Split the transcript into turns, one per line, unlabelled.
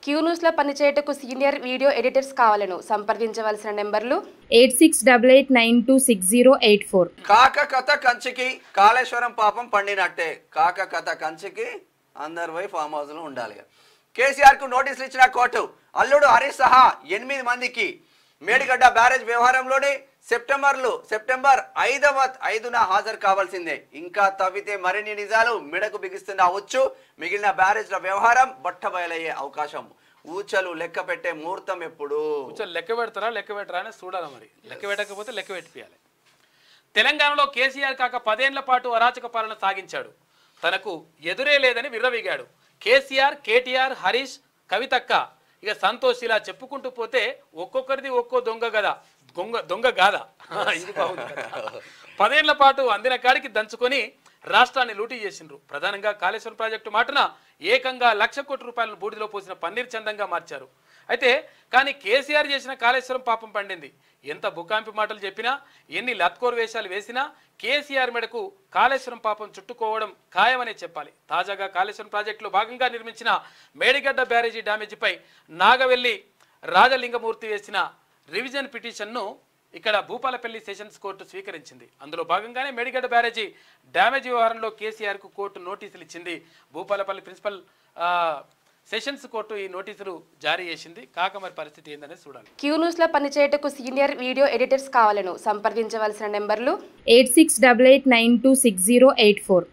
Q news లో పనిచేయటకు senior video editors కావాలను సంప్రదించవలసిన నెంబర్లు
8688926084.
కాక కథ కంచికి కాళేశ్వరం పాపం పండినట్టే. కాక కథ కంచికి అందరి వై ఫామ్ హౌస్ లో ఉండాలి. కేసీఆర్ కు నోటీసులు ఇచ్చిన కోర్టు అల్లుడు హరీష్ సహా 8 మందికి మేడిగడ్డ బ్యారేజ్ వ్యవహారంలోనే సెప్టెంబర్ 5న హాజరు కావాల్సిందే. ఇంకా తవ్వితే మరిన్ని నిజాలు మెడకు బిగిస్తున్న వచ్చు. మిగిలిన బ్యారేజ్ల వ్యవహారం బట్టబయలయ్యే అవకాశం. ఊచలు లెక్క పెట్టే ముహూర్తం ఎప్పుడు?
ఊచలు లెక్క పెడతారా లెక్క పెట్టరా అని చూడాలి. మరి లెక్క పెట్టకపోతే లెక్క పెట్టియాలి. తెలంగాణలో కేసీఆర్ కాక 10 ఏళ్ల పాటు అరాచక పాలన సాగించాడు. తనకు ఎదురే లేదని విర్రవీగాడు. కేసీఆర్, కేటీఆర్, హరీష్, కవితక్క, ఇక సంతోష్ ఇలా చెప్పుకుంటూ పోతే ఒక్కొక్కరిది ఒక్కో దొంగ గాదా. ఇది బాగుంది. 10 ఏళ్ల పాటు అందిన కాడికి దంచుకొని రాష్ట్రాన్ని లూటీ చేసిండ్రు. ప్రధానంగా కాళేశ్వరం ప్రాజెక్టు మాటన ఏకంగా 1,00,000 కోట్ల రూపాయలను బూడిలో పోసిన పన్నీర్ చందంగా మార్చారు. అయితే కానీ కేసీఆర్ చేసిన కాళేశ్వరం పాపం పండింది. ఎంత బుకాంపి మాటలు చెప్పినా, ఎన్ని లత్కోర్ వేషాలు వేసినా కేసీఆర్ మెడకు కాళేశ్వరం పాపం చుట్టుకోవడం ఖాయమనే చెప్పాలి. తాజాగా కాళేశ్వరం ప్రాజెక్టులో భాగంగా నిర్మించిన మేడిగడ్డ బ్యారేజీ డ్యామేజీపై నాగవెల్లి రాజలింగమూర్తి వేసిన రివిజన్ పిటిషన్ను ఇక్కడ భూపాలపల్లి సెషన్స్ కోర్టు స్వీకరించింది. అందులో భాగంగానే మేడిగడ్డ బ్యారేజీ డ్యామేజీ వ్యవహారంలో కేసీఆర్కు కోర్టు నోటీసులు ఇచ్చింది. భూపాలపల్లి ప్రిన్సిపల్ సెషన్స్ కోర్టు ఈ నోటీసులు జారీ చేసింది. కాక మరి పరిస్థితి ఏందనేది చూడాలి.
క్యూ న్యూస్ లో పనిచేయటకు సీనియర్ వీడియో ఎడిటర్స్ కావాలను సంప్రదించవలసిన నెంబర్లు
8688926084.